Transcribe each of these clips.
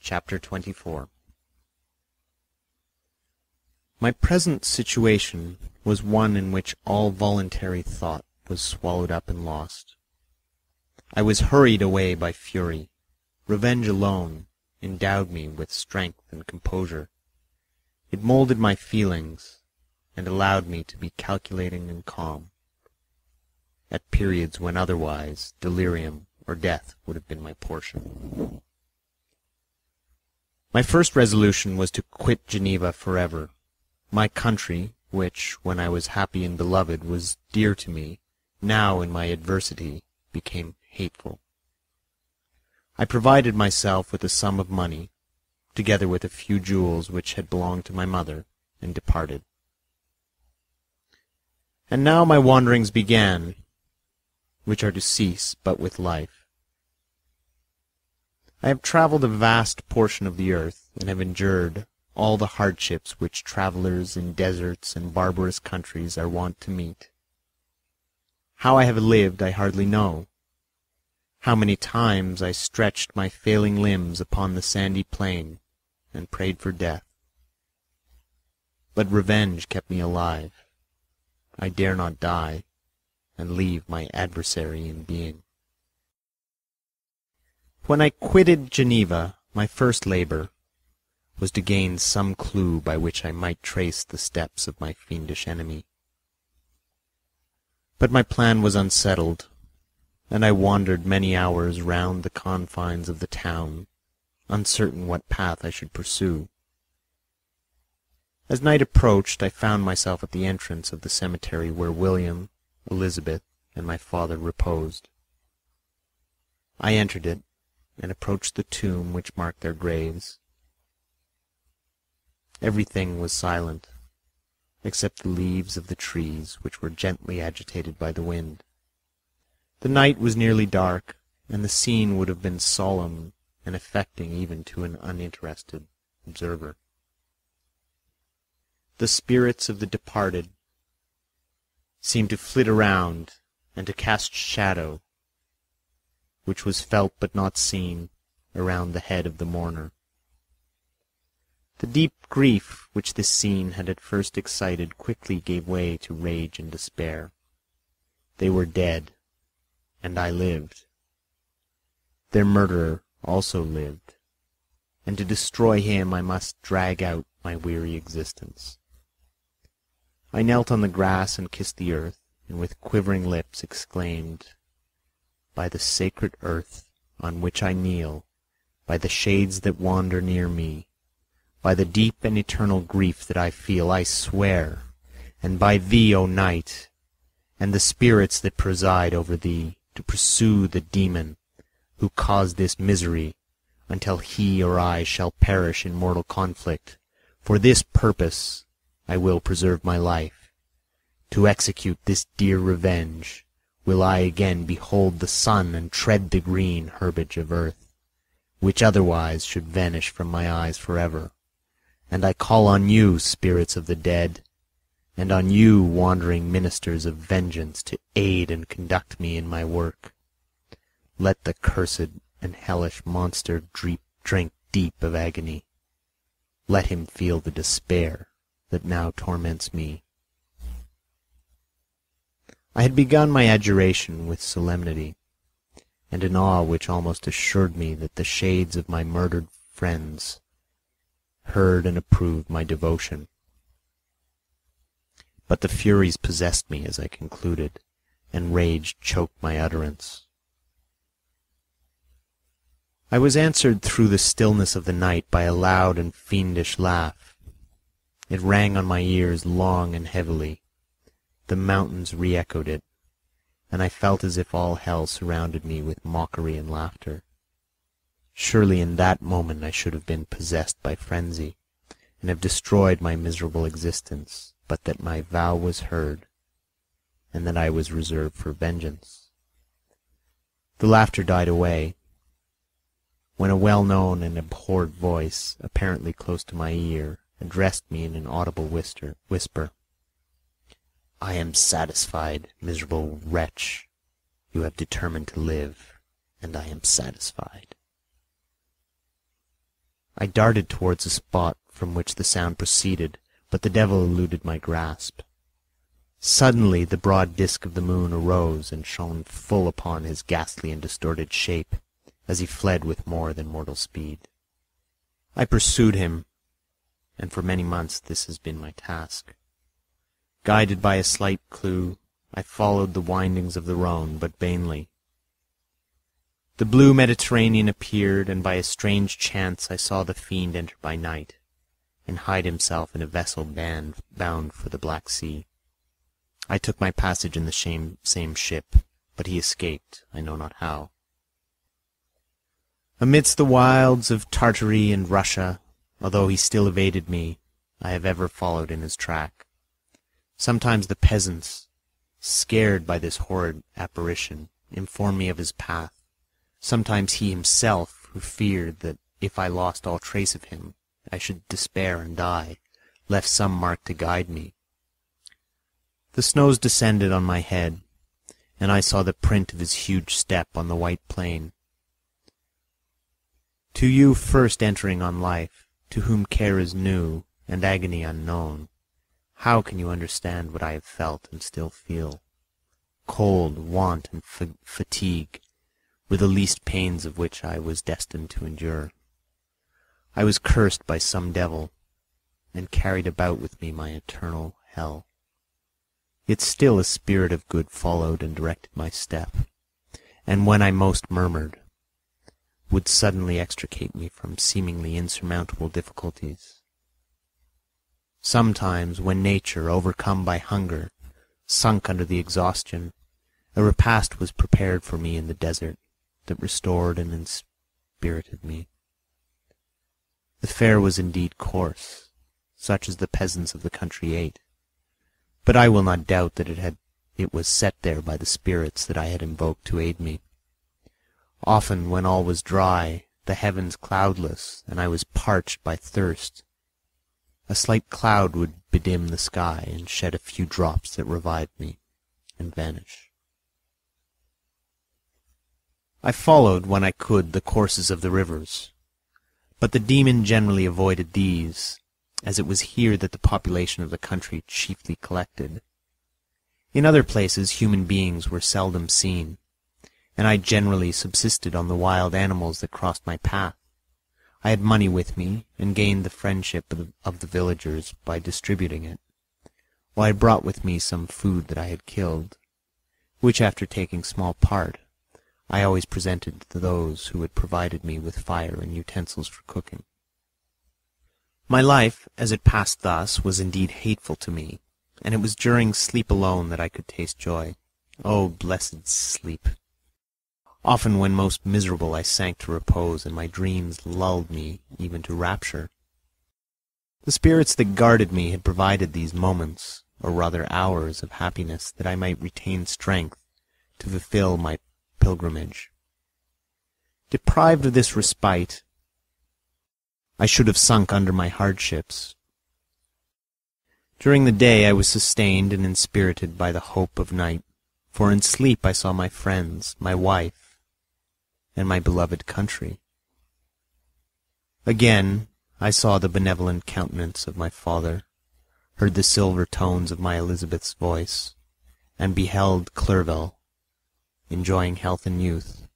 Chapter 24. My present situation was one in which all voluntary thought was swallowed up and lost. I was hurried away by fury. Revenge alone endowed me with strength and composure. It molded my feelings, and allowed me to be calculating and calm, at periods when otherwise delirium or death would have been my portion. My first resolution was to quit Geneva forever. My country, which, when I was happy and beloved, was dear to me, now in my adversity became hateful. I provided myself with a sum of money, together with a few jewels which had belonged to my mother, and departed. And now my wanderings began, which are to cease but with life. I have travelled a vast portion of the earth, and have endured all the hardships which travellers in deserts and barbarous countries are wont to meet. How I have lived I hardly know. How many times I stretched my failing limbs upon the sandy plain, and prayed for death. But revenge kept me alive. I dare not die, and leave my adversary in being. When I quitted Geneva, my first labour was to gain some clue by which I might trace the steps of my fiendish enemy. But my plan was unsettled, and I wandered many hours round the confines of the town, uncertain what path I should pursue. As night approached, I found myself at the entrance of the cemetery where William, Elizabeth, and my father reposed. I entered it, and approached the tomb which marked their graves. Everything was silent, except the leaves of the trees, which were gently agitated by the wind. The night was nearly dark, and the scene would have been solemn and affecting even to an uninterested observer. The spirits of the departed seemed to flit around and to cast shadow, which was felt but not seen, around the head of the mourner. The deep grief which this scene had at first excited quickly gave way to rage and despair. They were dead, and I lived. Their murderer also lived, and to destroy him I must drag out my weary existence. I knelt on the grass and kissed the earth, and with quivering lips exclaimed, "By the sacred earth on which I kneel, by the shades that wander near me, by the deep and eternal grief that I feel, I swear, and by thee, O night, and the spirits that preside over thee, to pursue the demon who caused this misery, until he or I shall perish in mortal conflict. For this purpose I will preserve my life. To execute this dear revenge will I again behold the sun and tread the green herbage of earth, which otherwise should vanish from my eyes forever. And I call on you, spirits of the dead, and on you, wandering ministers of vengeance, to aid and conduct me in my work. Let the cursed and hellish monster drink deep of agony. Let him feel the despair that now torments me." I had begun my adjuration with solemnity, and an awe which almost assured me that the shades of my murdered friends heard and approved my devotion. But the furies possessed me as I concluded, and rage choked my utterance. I was answered through the stillness of the night by a loud and fiendish laugh. It rang on my ears long and heavily. The mountains re-echoed it, and I felt as if all hell surrounded me with mockery and laughter. Surely in that moment I should have been possessed by frenzy, and have destroyed my miserable existence, but that my vow was heard, and that I was reserved for vengeance. The laughter died away, when a well-known and abhorred voice, apparently close to my ear, addressed me in an audible whisper. "I am satisfied, miserable wretch. You have determined to live, and I am satisfied." I darted towards the spot from which the sound proceeded, but the devil eluded my grasp. Suddenly the broad disk of the moon arose and shone full upon his ghastly and distorted shape, as he fled with more than mortal speed. I pursued him, and for many months this has been my task. Guided by a slight clue, I followed the windings of the Rhone, but vainly. The blue Mediterranean appeared, and by a strange chance I saw the fiend enter by night, and hide himself in a vessel bound for the Black Sea. I took my passage in the same ship, but he escaped, I know not how. Amidst the wilds of Tartary and Russia, although he still evaded me, I have ever followed in his track. Sometimes the peasants, scared by this horrid apparition, informed me of his path. Sometimes he himself, who feared that if I lost all trace of him, I should despair and die, left some mark to guide me. The snows descended on my head, and I saw the print of his huge step on the white plain. To you first entering on life, to whom care is new and agony unknown, how can you understand what I have felt and still feel? Cold, want, and fatigue were the least pains of which I was destined to endure. I was cursed by some devil, and carried about with me my eternal hell. Yet still a spirit of good followed and directed my step, and when I most murmured, would suddenly extricate me from seemingly insurmountable difficulties. Sometimes, when nature, overcome by hunger, sunk under the exhaustion, a repast was prepared for me in the desert that restored and inspirited me. The fare was indeed coarse, such as the peasants of the country ate, but I will not doubt that it was set there by the spirits that I had invoked to aid me. Often, when all was dry, the heavens cloudless, and I was parched by thirst, a slight cloud would bedim the sky and shed a few drops that revived me, and vanish. I followed, when I could, the courses of the rivers, but the demon generally avoided these, as it was here that the population of the country chiefly collected. In other places human beings were seldom seen, and I generally subsisted on the wild animals that crossed my path. I had money with me, and gained the friendship of the villagers by distributing it, while I brought with me some food that I had killed, which, after taking small part, I always presented to those who had provided me with fire and utensils for cooking. My life, as it passed thus, was indeed hateful to me, and it was during sleep alone that I could taste joy. Oh, blessed sleep! Often when most miserable I sank to repose, and my dreams lulled me even to rapture. The spirits that guarded me had provided these moments, or rather hours, of happiness, that I might retain strength to fulfill my pilgrimage. Deprived of this respite, I should have sunk under my hardships. During the day I was sustained and inspirited by the hope of night, for in sleep I saw my friends, my wife, and my beloved country. Again I saw the benevolent countenance of my father, heard the silver tones of my Elizabeth's voice, and beheld Clerval, enjoying health and youth.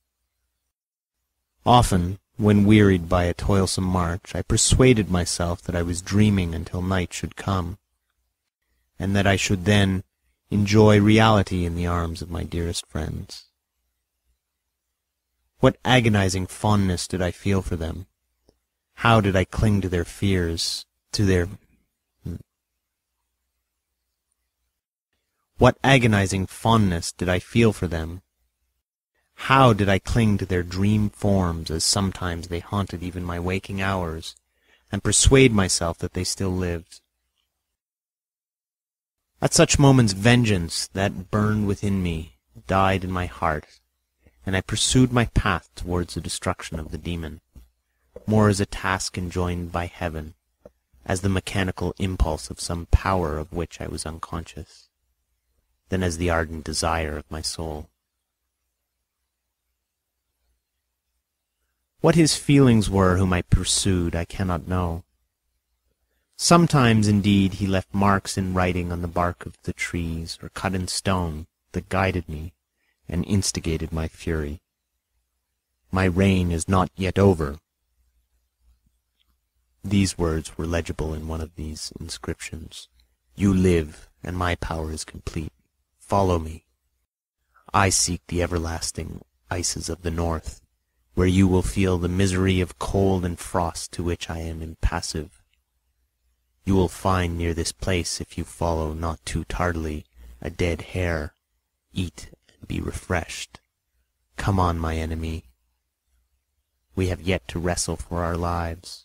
Often, when wearied by a toilsome march, I persuaded myself that I was dreaming until night should come, and that I should then enjoy reality in the arms of my dearest friends. What agonizing fondness did I feel for them! How did I cling to their fears, What agonizing fondness did I feel for them! How did I cling to their dream forms, as sometimes they haunted even my waking hours, and persuade myself that they still lived. At such moments vengeance, that burned within me, died in my heart, and I pursued my path towards the destruction of the demon, more as a task enjoined by heaven, as the mechanical impulse of some power of which I was unconscious, than as the ardent desire of my soul. What his feelings were whom I pursued, I cannot know. Sometimes, indeed, he left marks in writing on the bark of the trees, or cut in stone, that guided me and instigated my fury. My reign is not yet over. These words were legible in one of these inscriptions. You live, and my power is complete. Follow me. I seek the everlasting ices of the north, where you will feel the misery of cold and frost to which I am impassive. You will find near this place, if you follow not too tardily, a dead hare. Eat and be refreshed. Come on, my enemy. We have yet to wrestle for our lives,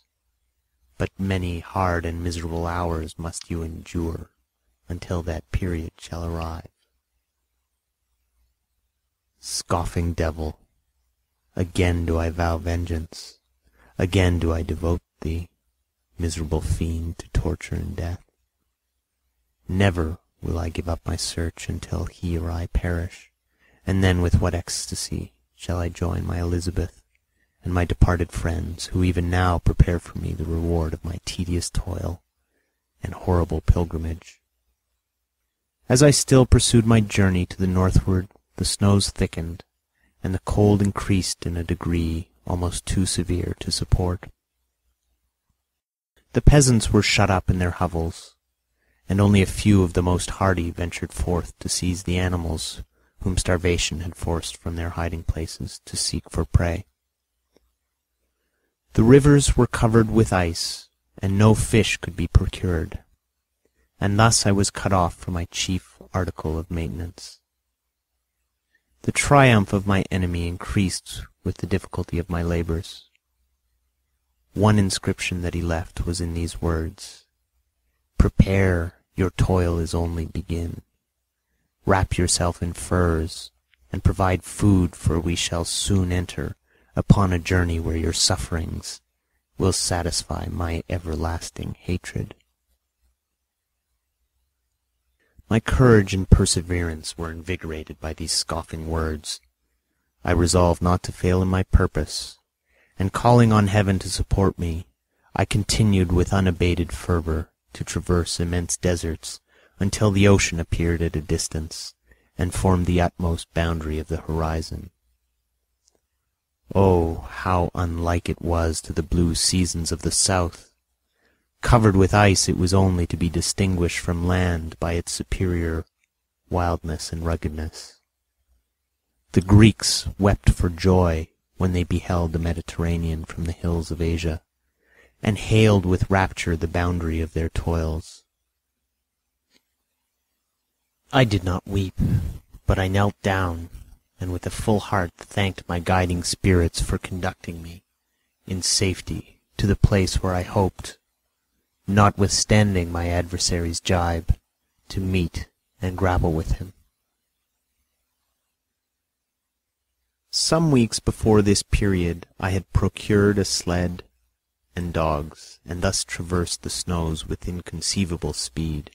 but many hard and miserable hours must you endure until that period shall arrive. Scoffing devil, again do I vow vengeance, again do I devote thee, miserable fiend, to torture and death. Never will I give up my search until he or I perish, and then with what ecstasy shall I join my Elizabeth and my departed friends, who even now prepare for me the reward of my tedious toil and horrible pilgrimage. As I still pursued my journey to the northward, the snows thickened, and the cold increased in a degree almost too severe to support. The peasants were shut up in their hovels, and only a few of the most hardy ventured forth to seize the animals whom starvation had forced from their hiding-places to seek for prey. The rivers were covered with ice, and no fish could be procured, and thus I was cut off from my chief article of maintenance. The triumph of my enemy increased with the difficulty of my labors. One inscription that he left was in these words: Prepare, your toil is only begin. Wrap yourself in furs, and provide food, for we shall soon enter upon a journey where your sufferings will satisfy my everlasting hatred. My courage and perseverance were invigorated by these scoffing words. I resolved not to fail in my purpose, and calling on heaven to support me, I continued with unabated fervor to traverse immense deserts until the ocean appeared at a distance and formed the utmost boundary of the horizon. Oh, how unlike it was to the blue seasons of the south! Covered with ice, it was only to be distinguished from land by its superior wildness and ruggedness. The Greeks wept for joy when they beheld the Mediterranean from the hills of Asia, and hailed with rapture the boundary of their toils. I did not weep, but I knelt down, and with a full heart thanked my guiding spirits for conducting me in safety to the place where I hoped, notwithstanding my adversary's jibe, to meet and grapple with him. Some weeks before this period I had procured a sled and dogs, and thus traversed the snows with inconceivable speed.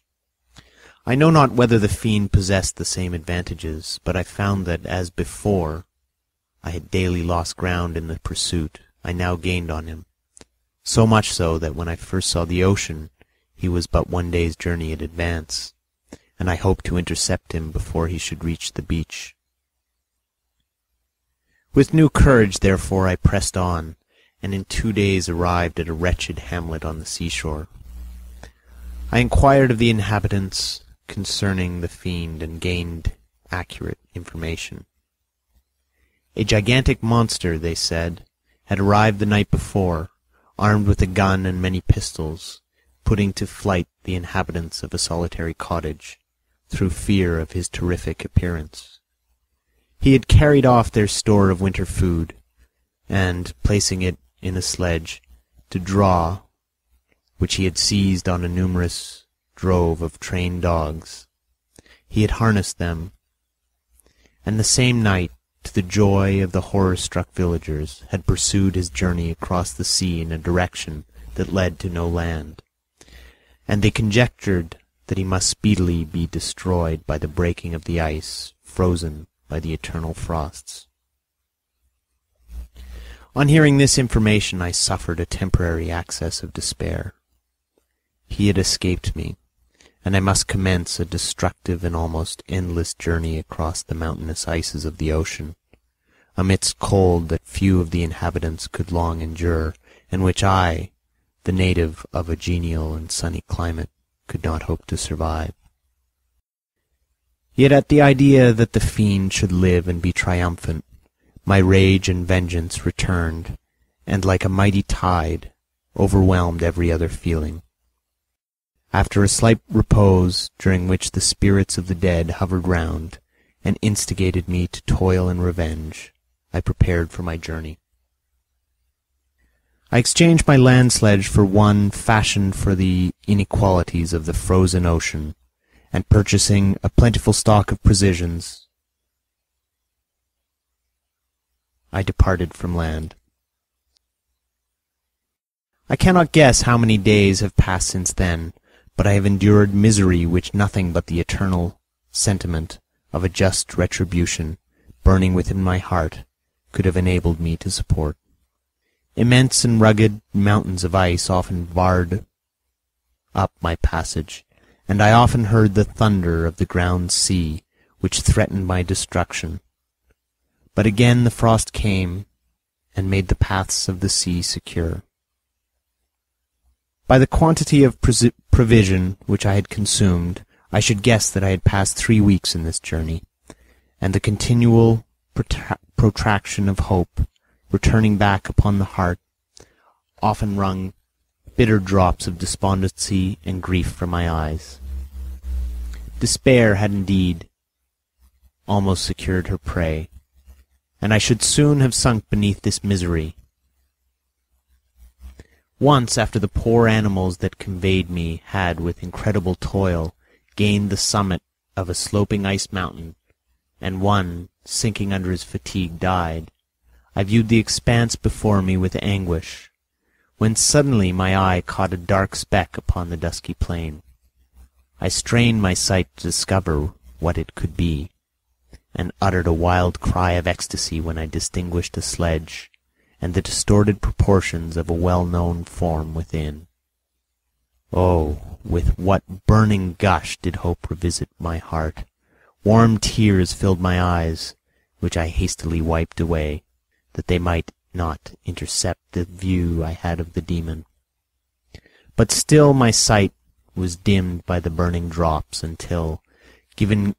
I know not whether the fiend possessed the same advantages, but I found that, as before I had daily lost ground in the pursuit, I now gained on him, so much so that when I first saw the ocean he was but one day's journey in advance, and I hoped to intercept him before he should reach the beach. With new courage, therefore, I pressed on, and in 2 days arrived at a wretched hamlet on the seashore. I inquired of the inhabitants concerning the fiend, and gained accurate information. A gigantic monster, they said, had arrived the night before, armed with a gun and many pistols, putting to flight the inhabitants of a solitary cottage, through fear of his terrific appearance. He had carried off their store of winter food, and, placing it in a sledge to draw, which he had seized on a numerous drove of trained dogs, he had harnessed them, and the same night, to the joy of the horror-struck villagers, had pursued his journey across the sea in a direction that led to no land, and they conjectured that he must speedily be destroyed by the breaking of the ice, frozen by the eternal frosts. On hearing this information, I suffered a temporary access of despair. He had escaped me, and I must commence a destructive and almost endless journey across the mountainous ices of the ocean, amidst cold that few of the inhabitants could long endure, and which I, the native of a genial and sunny climate, could not hope to survive. Yet at the idea that the fiend should live and be triumphant, my rage and vengeance returned, and like a mighty tide, overwhelmed every other feeling. After a slight repose, during which the spirits of the dead hovered round, and instigated me to toil and revenge, I prepared for my journey. I exchanged my land sledge for one fashioned for the inequalities of the frozen ocean, and purchasing a plentiful stock of provisions, I departed from land. I cannot guess how many days have passed since then, but I have endured misery which nothing but the eternal sentiment of a just retribution, burning within my heart, could have enabled me to support. Immense and rugged mountains of ice often barred up my passage, and I often heard the thunder of the ground sea, which threatened my destruction. But again the frost came, and made the paths of the sea secure. By the quantity of provision which I had consumed, I should guess that I had passed 3 weeks in this journey, and the continual protraction of hope, returning back upon the heart, often wrung bitter drops of despondency and grief from my eyes. Despair had indeed almost secured her prey, and I should soon have sunk beneath this misery. Once, after the poor animals that conveyed me had, with incredible toil, gained the summit of a sloping ice mountain, and one, sinking under his fatigue, died, I viewed the expanse before me with anguish, when suddenly my eye caught a dark speck upon the dusky plain. I strained my sight to discover what it could be, and uttered a wild cry of ecstasy when I distinguished a sledge, and the distorted proportions of a well-known form within. Oh, with what burning gush did hope revisit my heart! Warm tears filled my eyes, which I hastily wiped away, that they might not intercept the view I had of the demon. But still my sight was dimmed by the burning drops, until, giving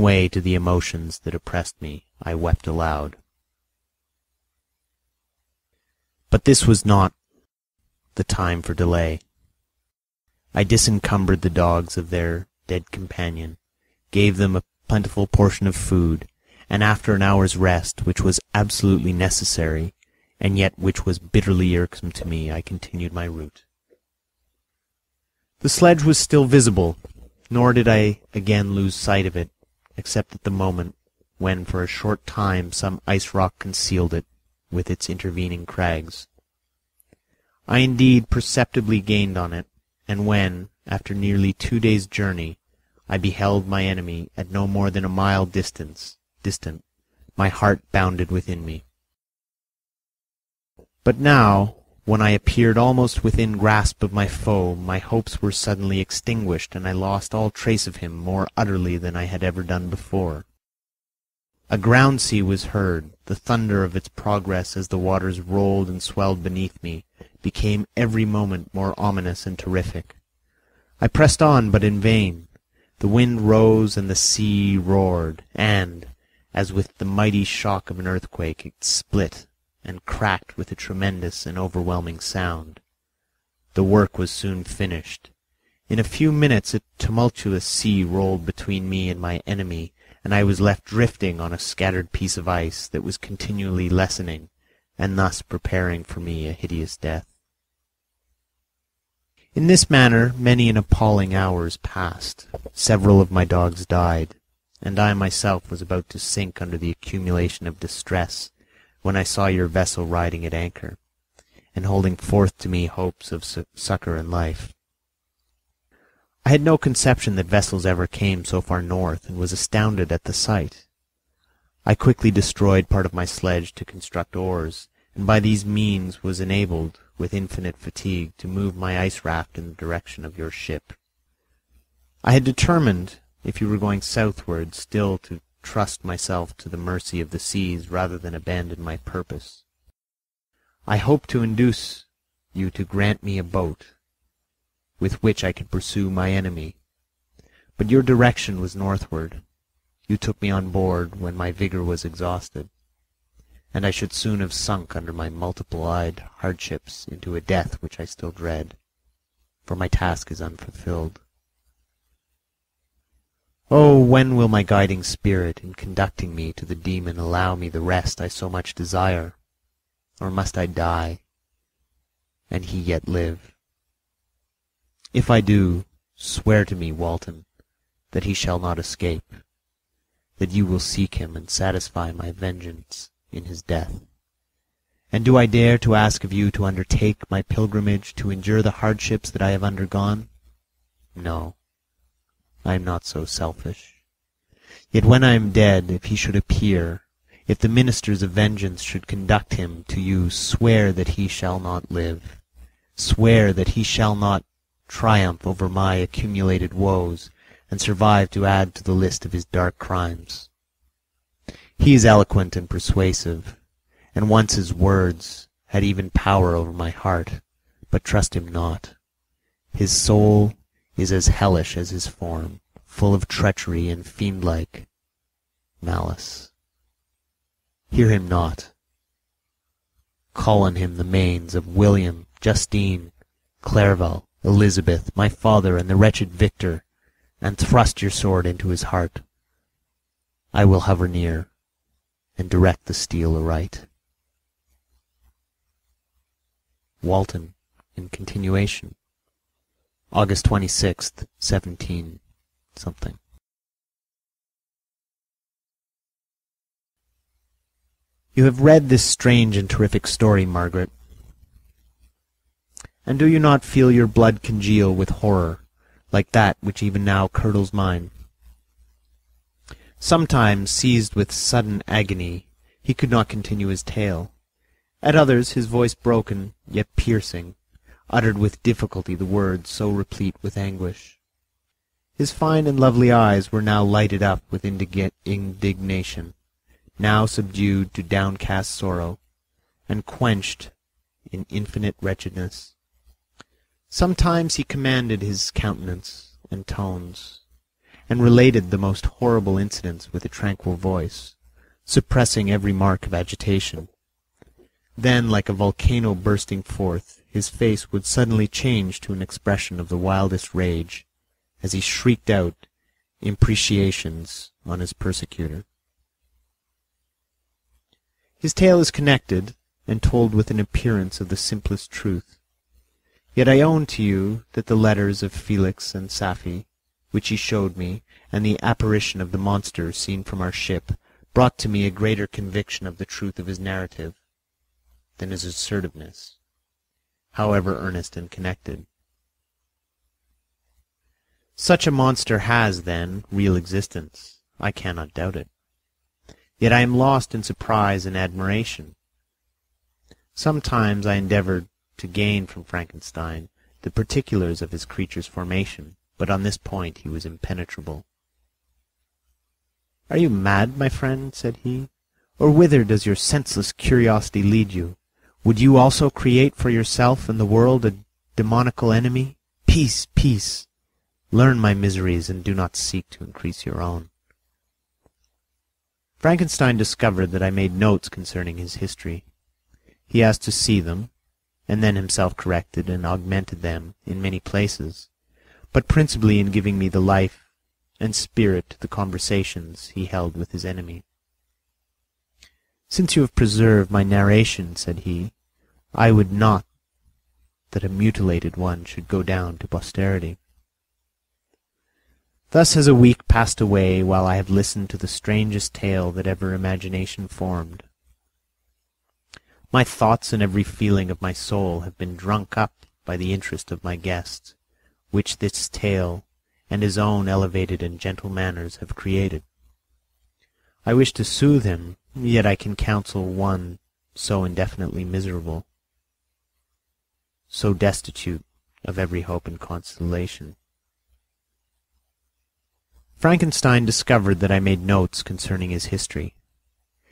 way to the emotions that oppressed me, I wept aloud. But this was not the time for delay. I disencumbered the dogs of their dead companion, gave them a plentiful portion of food, and after an hour's rest, which was absolutely necessary, and yet which was bitterly irksome to me, I continued my route. The sledge was still visible, nor did I again lose sight of it, except at the moment when for a short time some ice rock concealed it with its intervening crags. I indeed perceptibly gained on it, and when, after nearly 2 days' journey, I beheld my enemy at no more than a mile distant, my heart bounded within me. But now, when I appeared almost within grasp of my foe, my hopes were suddenly extinguished, and I lost all trace of him more utterly than I had ever done before. A ground sea was heard. The thunder of its progress as the waters rolled and swelled beneath me became every moment more ominous and terrific. I pressed on, but in vain. The wind rose and the sea roared, and, as with the mighty shock of an earthquake, it split and cracked with a tremendous and overwhelming sound. The work was soon finished. In a few minutes a tumultuous sea rolled between me and my enemy, and I was left drifting on a scattered piece of ice that was continually lessening, and thus preparing for me a hideous death. In this manner many and appalling hours passed. Several of my dogs died, and I myself was about to sink under the accumulation of distress, when I saw your vessel riding at anchor, and holding forth to me hopes of succor and life. I had no conception that vessels ever came so far north, and was astounded at the sight. I quickly destroyed part of my sledge to construct oars, and by these means was enabled, with infinite fatigue, to move my ice raft in the direction of your ship. I had determined, if you were going southward, still to trust myself to the mercy of the seas rather than abandon my purpose. I hoped to induce you to grant me a boat, with which I could pursue my enemy, but your direction was northward. You took me on board when my vigor was exhausted, and I should soon have sunk under my multiplied hardships into a death which I still dread, for my task is unfulfilled. Oh, when will my guiding spirit, in conducting me to the demon, allow me the rest I so much desire? Or must I die, and he yet live? If I do, swear to me, Walton, that he shall not escape, that you will seek him and satisfy my vengeance in his death. And do I dare to ask of you to undertake my pilgrimage, to endure the hardships that I have undergone? No, I am not so selfish. Yet when I am dead, if he should appear, if the ministers of vengeance should conduct him to you, swear that he shall not live. Swear that he shall not triumph over my accumulated woes, and survive to add to the list of his dark crimes. He is eloquent and persuasive, and once his words had even power over my heart, but trust him not. His soul is as hellish as his form, full of treachery and fiend-like malice. Hear him not. Call on him the manes of William, Justine, Clerval, Elizabeth, my father, and the wretched Victor, and thrust your sword into his heart. I will hover near, and direct the steel aright. Walton, in continuation, August 26th, 17 something. You have read this strange and terrific story, Margaret, and do you not feel your blood congeal with horror, like that which even now curdles mine? Sometimes, seized with sudden agony, he could not continue his tale. At others, his voice broken, yet piercing, uttered with difficulty the words so replete with anguish. His fine and lovely eyes were now lighted up with indignation, now subdued to downcast sorrow, and quenched in infinite wretchedness. Sometimes he commanded his countenance and tones, and related the most horrible incidents with a tranquil voice, suppressing every mark of agitation. Then, like a volcano bursting forth, his face would suddenly change to an expression of the wildest rage, as he shrieked out imprecations on his persecutor. His tale is connected, and told with an appearance of the simplest truth. Yet I own to you that the letters of Felix and Safie, which he showed me, and the apparition of the monster seen from our ship, brought to me a greater conviction of the truth of his narrative than his assertiveness, however earnest and connected. Such a monster has, then, real existence. I cannot doubt it. Yet I am lost in surprise and admiration. Sometimes I endeavoured to gain from Frankenstein the particulars of his creature's formation, but on this point he was impenetrable. "Are you mad, my friend?" said he. "Or whither does your senseless curiosity lead you? Would you also create for yourself and the world a demoniacal enemy? Peace, peace! Learn my miseries, and do not seek to increase your own." Frankenstein discovered that I made notes concerning his history. He asked to see them, and then himself corrected and augmented them in many places, but principally in giving me the life and spirit to the conversations he held with his enemy. "Since you have preserved my narration," said he, "I would not that a mutilated one should go down to posterity." Thus has a week passed away while I have listened to the strangest tale that ever imagination formed. My thoughts and every feeling of my soul have been drunk up by the interest of my guest, which this tale and his own elevated and gentle manners have created. I wish to soothe him, yet I can counsel one so indefinitely miserable, so destitute of every hope and consolation. Frankenstein discovered that I made notes concerning his history.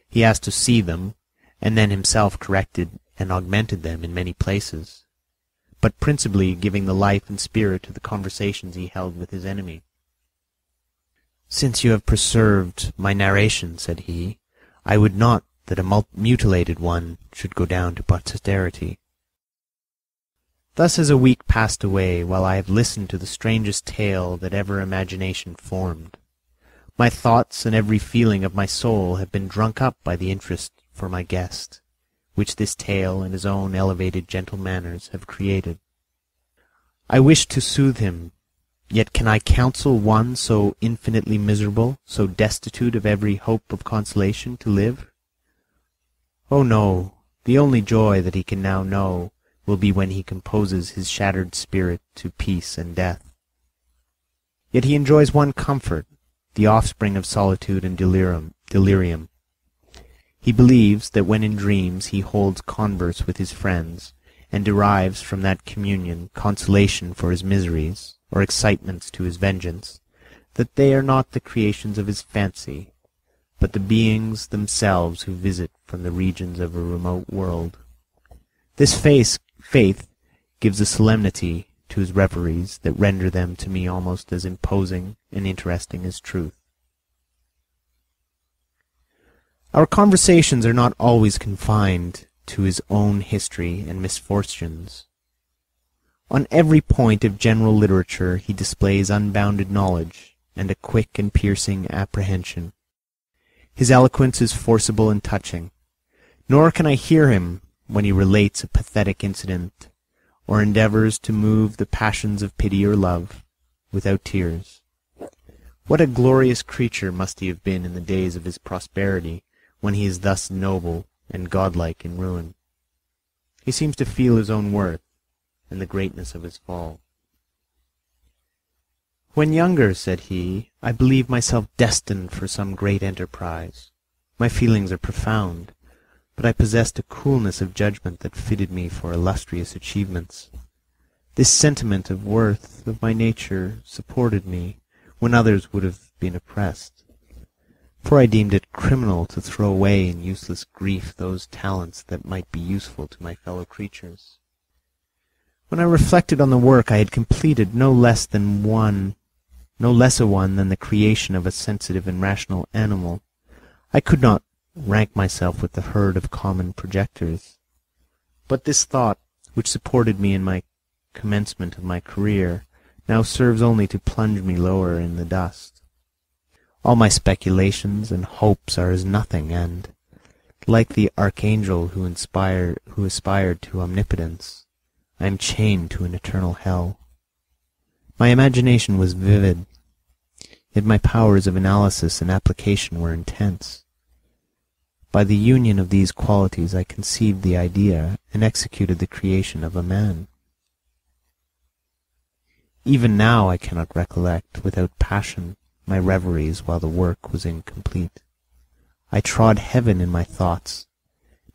He asked to see them, and then himself corrected and augmented them in many places, but principally giving the life and spirit to the conversations he held with his enemy. "Since you have preserved my narration," said he, "I would not that a mutilated one should go down to posterity." Thus has a week passed away, while I have listened to the strangest tale that ever imagination formed. My thoughts and every feeling of my soul have been drunk up by the interest for my guest, which this tale and his own elevated gentle manners have created. I wish to soothe him, yet can I counsel one so infinitely miserable, so destitute of every hope of consolation, to live? Oh no, the only joy that he can now know will be when he composes his shattered spirit to peace and death. Yet he enjoys one comfort, the offspring of solitude and delirium. He believes that when in dreams he holds converse with his friends, and derives from that communion consolation for his miseries, or excitements to his vengeance, that they are not the creations of his fancy, but the beings themselves who visit from the regions of a remote world. This faith gives a solemnity to his reveries that render them to me almost as imposing and interesting as truth. Our conversations are not always confined to his own history and misfortunes. On every point of general literature he displays unbounded knowledge and a quick and piercing apprehension. His eloquence is forcible and touching, nor can I hear him when he relates a pathetic incident, or endeavors to move the passions of pity or love, without tears. What a glorious creature must he have been in the days of his prosperity, when he is thus noble and godlike in ruin. He seems to feel his own worth, and the greatness of his fall. "When younger," said he, "I believed myself destined for some great enterprise. My feelings are profound, but I possessed a coolness of judgment that fitted me for illustrious achievements. This sentiment of worth of my nature supported me when others would have been oppressed, for I deemed it criminal to throw away in useless grief those talents that might be useful to my fellow creatures. When I reflected on the work I had completed, no less a one than the creation of a sensitive and rational animal, I could not rank myself with the herd of common projectors. But this thought, which supported me in my commencement of my career, now serves only to plunge me lower in the dust. All my speculations and hopes are as nothing, and, like the archangel who aspired to omnipotence, I am chained to an eternal hell. My imagination was vivid, yet my powers of analysis and application were intense. By the union of these qualities I conceived the idea and executed the creation of a man. Even now I cannot recollect, without passion, my reveries while the work was incomplete. I trod heaven in my thoughts,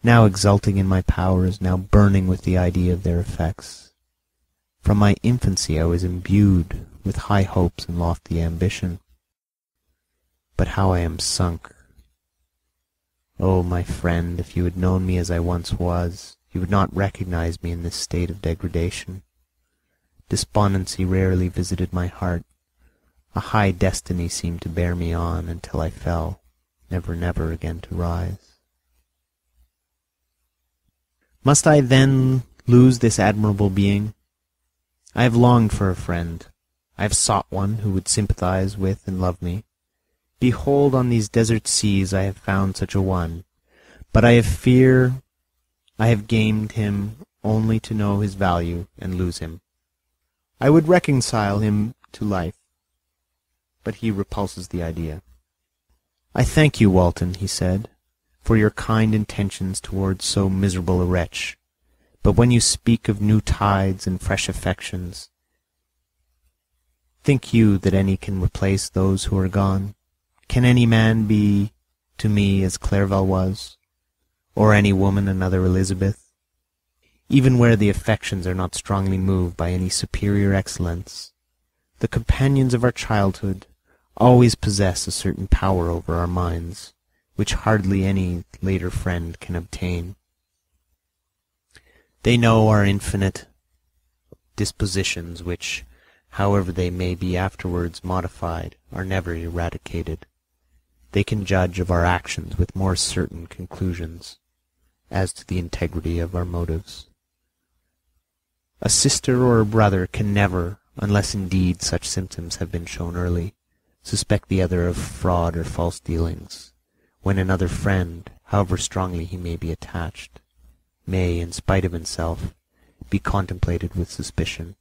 now exulting in my powers, now burning with the idea of their effects. From my infancy I was imbued with high hopes and lofty ambition. But how I am sunk! Oh, my friend, if you had known me as I once was, you would not recognize me in this state of degradation. Despondency rarely visited my heart. A high destiny seemed to bear me on until I fell, never again to rise. Must I then lose this admirable being? I have longed for a friend. I have sought one who would sympathize with and love me. Behold, on these desert seas I have found such a one, but I fear I have gained him only to know his value and lose him. I would reconcile him to life, but he repulses the idea. "I thank you, Walton," he said, "for your kind intentions towards so miserable a wretch, but when you speak of new tides and fresh affections, think you that any can replace those who are gone? Can any man be to me as Clerval was? or any woman another Elizabeth. Even where the affections are not strongly moved by any superior excellence, the companions of our childhood always possess a certain power over our minds, which hardly any later friend can obtain. They know our infinite dispositions, which, however they may be afterwards modified, are never eradicated. They can judge of our actions with more certain conclusions as to the integrity of our motives. A sister or a brother can never, unless indeed such symptoms have been shown early, suspect the other of fraud or false dealings, when another friend, however strongly he may be attached, may, in spite of himself, be contemplated with suspicion.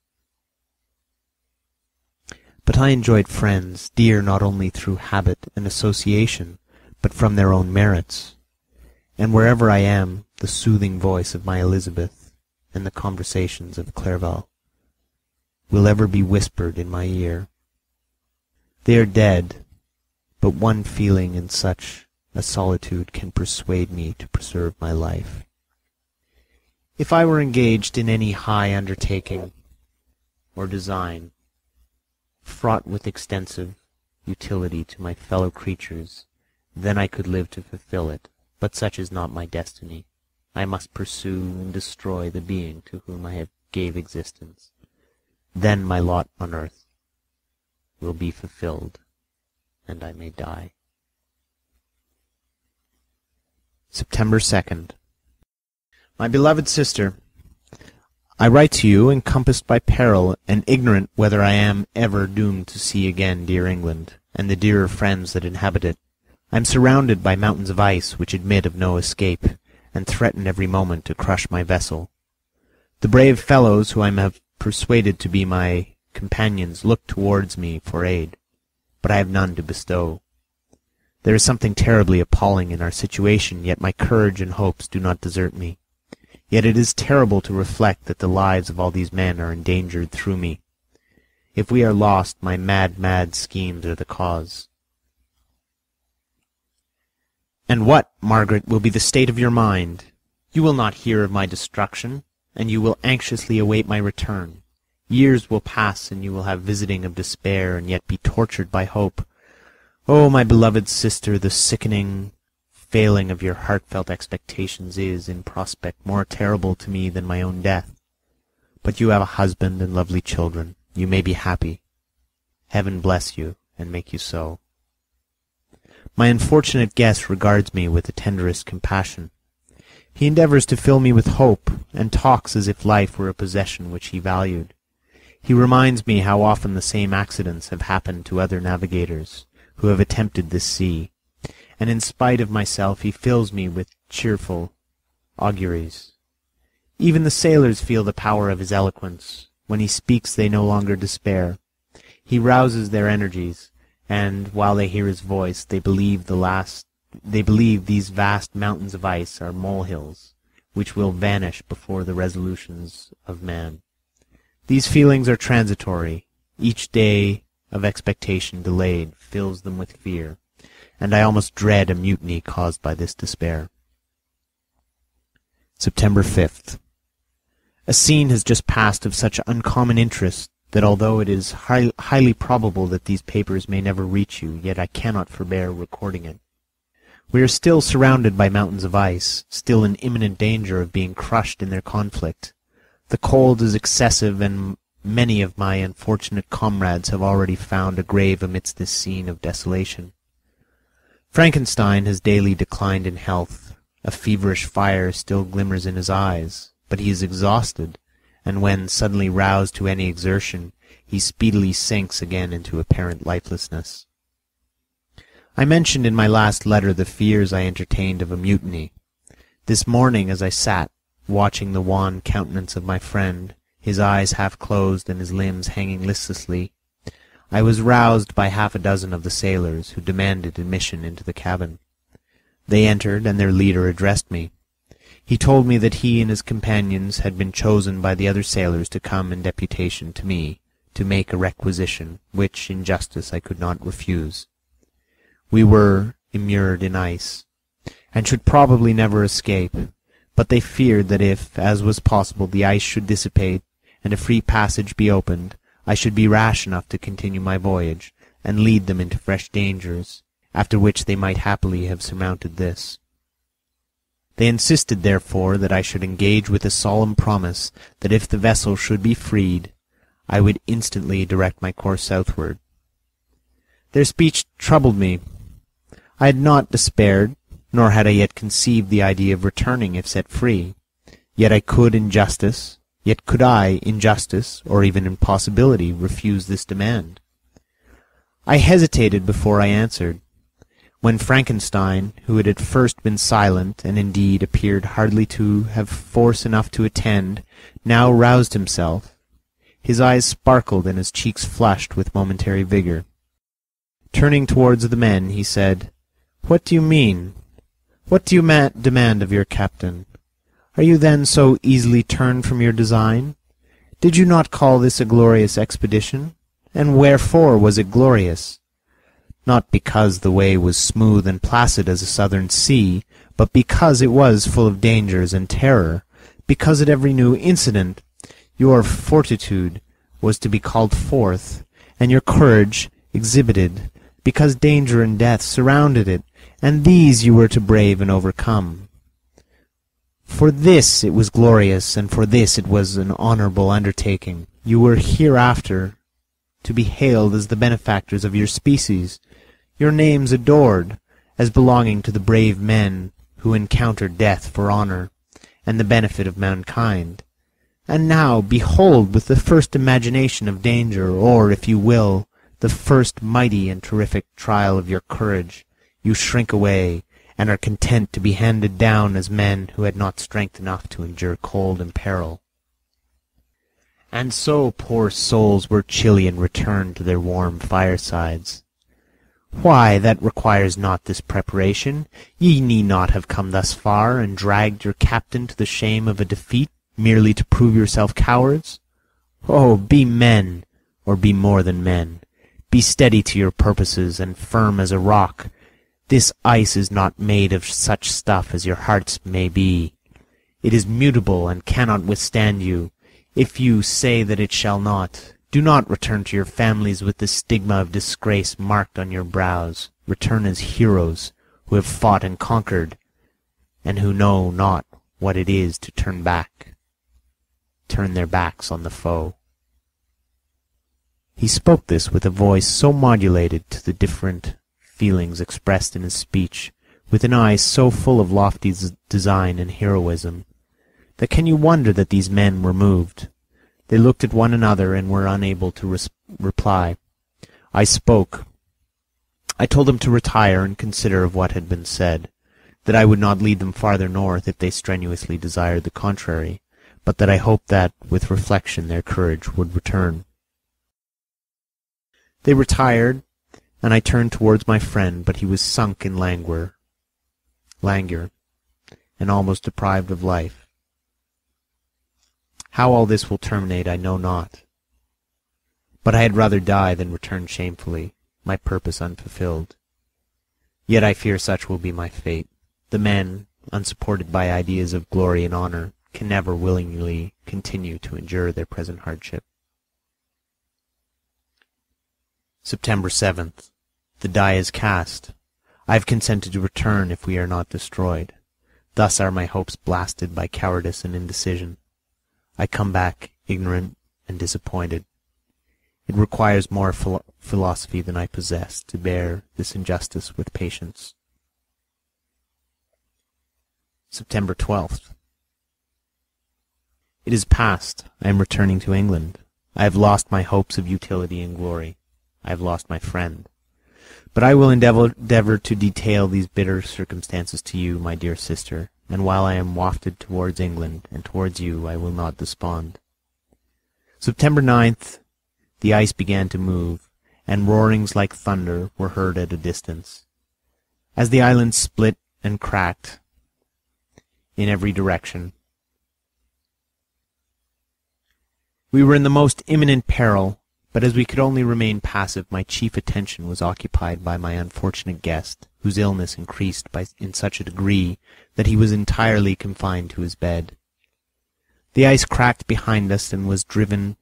But I enjoyed friends, dear not only through habit and association, but from their own merits, and wherever I am, the soothing voice of my Elizabeth and the conversations of Clerval will ever be whispered in my ear. They are dead, but one feeling in such a solitude can persuade me to preserve my life. If I were engaged in any high undertaking or design, fraught with extensive utility to my fellow creatures, then I could live to fulfill it, but such is not my destiny. I must pursue and destroy the being to whom I have gave existence. Then my lot on earth will be fulfilled, and I may die. September 2nd. My beloved sister, I write to you encompassed by peril, and ignorant whether I am ever doomed to see again dear England, and the dearer friends that inhabit it. I am surrounded by mountains of ice which admit of no escape, and threaten every moment to crush my vessel. The brave fellows who I have persuaded to be my companions look towards me for aid, but I have none to bestow. There is something terribly appalling in our situation, yet my courage and hopes do not desert me. Yet it is terrible to reflect that the lives of all these men are endangered through me. If we are lost, my mad schemes are the cause. And what, Margaret, will be the state of your mind? You will not hear of my destruction, and you will anxiously await my return. Years will pass, and you will have visiting of despair, and yet be tortured by hope. Oh, my beloved sister, the sickening failing of your heartfelt expectations is, in prospect, more terrible to me than my own death. But you have a husband and lovely children. You may be happy. Heaven bless you, and make you so. My unfortunate guest regards me with the tenderest compassion. He endeavours to fill me with hope, and talks as if life were a possession which he valued. He reminds me how often the same accidents have happened to other navigators who have attempted this sea, and in spite of myself he fills me with cheerful auguries. Even the sailors feel the power of his eloquence. When he speaks they no longer despair. He rouses their energies, and while they hear his voice, they believe these vast mountains of ice are molehills, which will vanish before the resolutions of man. These feelings are transitory. Each day of expectation delayed fills them with fear, and I almost dread a mutiny caused by this despair. September 5th. A scene has just passed of such uncommon interest that although it is highly probable that these papers may never reach you, yet I cannot forbear recording it. We are still surrounded by mountains of ice, still in imminent danger of being crushed in their conflict. The cold is excessive, and many of my unfortunate comrades have already found a grave amidst this scene of desolation. Frankenstein has daily declined in health. A feverish fire still glimmers in his eyes, but he is exhausted, and when suddenly roused to any exertion, he speedily sinks again into apparent lifelessness. I mentioned in my last letter the fears I entertained of a mutiny. This morning, as I sat, watching the wan countenance of my friend, his eyes half closed and his limbs hanging listlessly, I was roused by half a dozen of the sailors, who demanded admission into the cabin. They entered, and their leader addressed me. He told me that he and his companions had been chosen by the other sailors to come in deputation to me, to make a requisition, which, in justice, I could not refuse. We were immured in ice, and should probably never escape, but they feared that if, as was possible, the ice should dissipate, and a free passage be opened, I should be rash enough to continue my voyage, and lead them into fresh dangers, after which they might happily have surmounted this. They insisted, therefore, that I should engage with a solemn promise that if the vessel should be freed, I would instantly direct my course southward. Their speech troubled me. I had not despaired, nor had I yet conceived the idea of returning if set free. Yet could I, in justice, or even in possibility, refuse this demand? I hesitated before I answered. When Frankenstein, who had at first been silent, and indeed appeared hardly to have force enough to attend, now roused himself, his eyes sparkled and his cheeks flushed with momentary vigor. Turning towards the men, he said, "What do you mean? What do you demand of your captain? Are you then so easily turned from your design? Did you not call this a glorious expedition? And wherefore was it glorious? Not because the way was smooth and placid as a southern sea, but because it was full of dangers and terror, because at every new incident your fortitude was to be called forth, and your courage exhibited, because danger and death surrounded it, and these you were to brave and overcome. For this it was glorious, and for this it was an honourable undertaking. You were hereafter to be hailed as the benefactors of your species, your names adored, as belonging to the brave men who encountered death for honour and the benefit of mankind. And now, behold, with the first imagination of danger, or, if you will, the first mighty and terrific trial of your courage, you shrink away, and are content to be handed down as men who had not strength enough to endure cold and peril. And so poor souls were chilly and returned to their warm firesides. Why, that requires not this preparation. Ye need not have come thus far, and dragged your captain to the shame of a defeat, merely to prove yourself cowards. Oh, be men, or be more than men. Be steady to your purposes, and firm as a rock. This ice is not made of such stuff as your hearts may be. It is mutable, and cannot withstand you. If you say that it shall not, do not return to your families with the stigma of disgrace marked on your brows. Return as heroes who have fought and conquered, and who know not what it is to turn their backs on the foe." He spoke this with a voice so modulated to the different feelings expressed in his speech, with an eye so full of lofty design and heroism, that can you wonder that these men were moved? They looked at one another and were unable to reply. I spoke. I told them to retire and consider of what had been said, that I would not lead them farther north if they strenuously desired the contrary, but that I hoped that, with reflection, their courage would return. They retired, and I turned towards my friend, but he was sunk in languor, and almost deprived of life. How all this will terminate I know not, but I had rather die than return shamefully, my purpose unfulfilled. Yet I fear such will be my fate. The men, unsupported by ideas of glory and honour, can never willingly continue to endure their present hardship. September 7th. The die is cast. I have consented to return if we are not destroyed. Thus are my hopes blasted by cowardice and indecision. I come back ignorant and disappointed. It requires more philosophy than I possess to bear this injustice with patience. September 12th. It is past. I am returning to England. I have lost my hopes of utility and glory. I have lost my friend. But I will endeavour to detail these bitter circumstances to you, my dear sister, and while I am wafted towards England and towards you, I will not despond. September 9th, the ice began to move, and roarings like thunder were heard at a distance. As the island split and cracked in every direction, we were in the most imminent peril, But as we could only remain passive, my chief attention was occupied by my unfortunate guest, whose illness increased in such a degree that he was entirely confined to his bed. The ice cracked behind us and was driven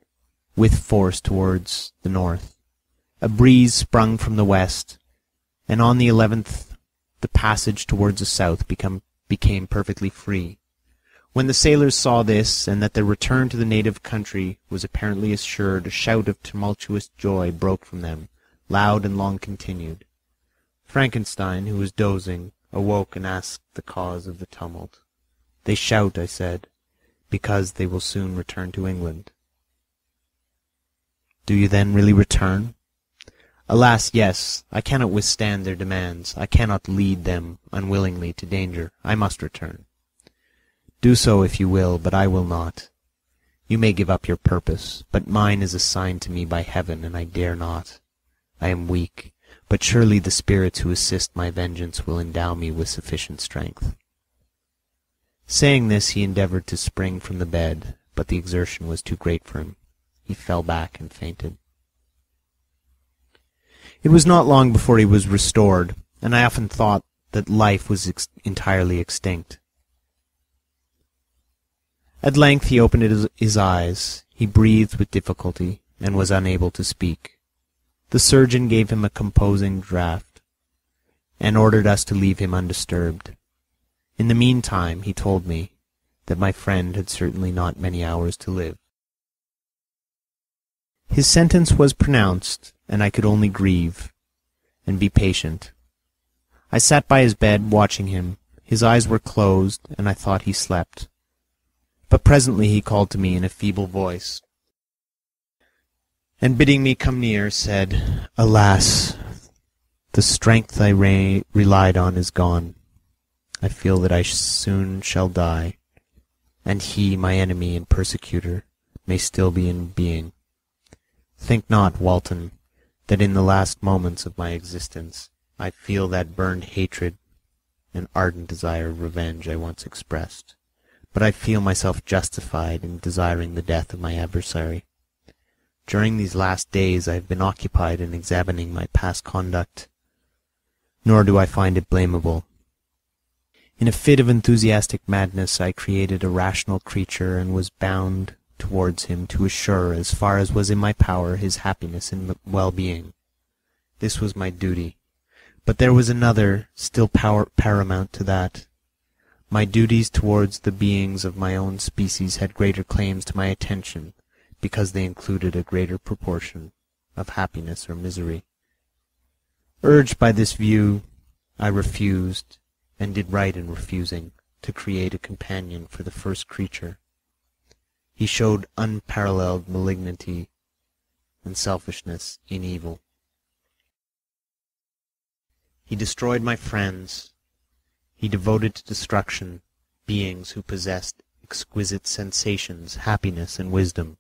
with force towards the north. A breeze sprung from the west, and on the 11th the passage towards the south became perfectly free. When the sailors saw this, and that their return to the native country was apparently assured, a shout of tumultuous joy broke from them, loud and long continued. Frankenstein, who was dozing, awoke and asked the cause of the tumult. "They shout," I said, "because they will soon return to England." "Do you then really return?" "Alas, yes. I cannot withstand their demands. I cannot lead them unwillingly to danger. I must return." "Do so if you will, but I will not. You may give up your purpose, but mine is assigned to me by heaven, and I dare not. I am weak, but surely the spirits who assist my vengeance will endow me with sufficient strength." Saying this, he endeavored to spring from the bed, but the exertion was too great for him. He fell back and fainted. It was not long before he was restored, and I often thought that life was entirely extinct. At length he opened his eyes. He breathed with difficulty, and was unable to speak. The surgeon gave him a composing draught, and ordered us to leave him undisturbed. In the meantime he told me that my friend had certainly not many hours to live. His sentence was pronounced, and I could only grieve and be patient. I sat by his bed watching him. His eyes were closed, and I thought he slept. But presently he called to me in a feeble voice, and bidding me come near, said, "Alas, the strength I relied on is gone. I feel that I soon shall die, and he, my enemy and persecutor, may still be in being. Think not, Walton, that in the last moments of my existence I feel that burned hatred and ardent desire of revenge I once expressed, but I feel myself justified in desiring the death of my adversary. During these last days I have been occupied in examining my past conduct, nor do I find it blamable. In a fit of enthusiastic madness I created a rational creature, and was bound towards him to assure, as far as was in my power, his happiness and well-being. This was my duty. But there was another, still paramount to that. My duties towards the beings of my own species had greater claims to my attention, because they included a greater proportion of happiness or misery. Urged by this view, I refused, and did right in refusing, to create a companion for the first creature. He showed unparalleled malignity and selfishness in evil. He destroyed my friends. He devoted to destruction beings who possessed exquisite sensations, happiness, and wisdom.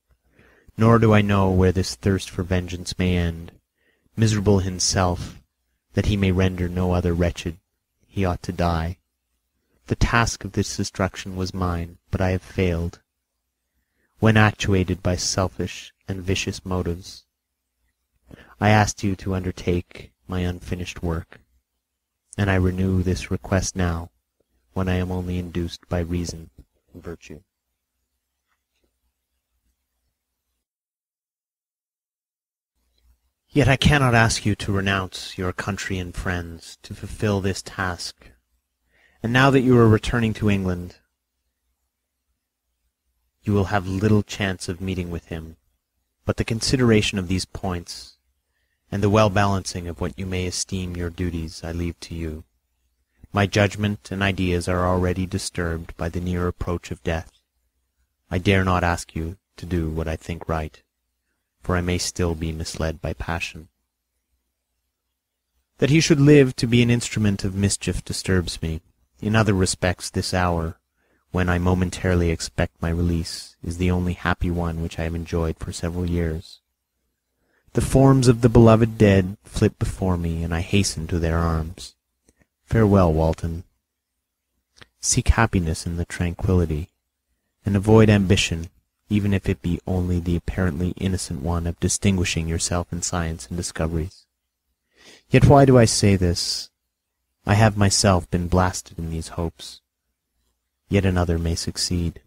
Nor do I know where this thirst for vengeance may end. Miserable himself, that he may render no other wretched, he ought to die. The task of this destruction was mine, but I have failed. When actuated by selfish and vicious motives, I asked you to undertake my unfinished work, and I renew this request now, when I am only induced by reason and virtue. Yet I cannot ask you to renounce your country and friends to fulfill this task, and now that you are returning to England, you will have little chance of meeting with him, but the consideration of these points, and the well-balancing of what you may esteem your duties, I leave to you. My judgment and ideas are already disturbed by the near approach of death. I dare not ask you to do what I think right, for I may still be misled by passion. That he should live to be an instrument of mischief disturbs me. In other respects, this hour, when I momentarily expect my release, is the only happy one which I have enjoyed for several years. The forms of the beloved dead flit before me, and I hasten to their arms. Farewell, Walton. Seek happiness in the tranquillity, and avoid ambition even if it be only the apparently innocent one of distinguishing yourself in science and discoveries. Yet why do I say this? I have myself been blasted in these hopes. Yet another may succeed.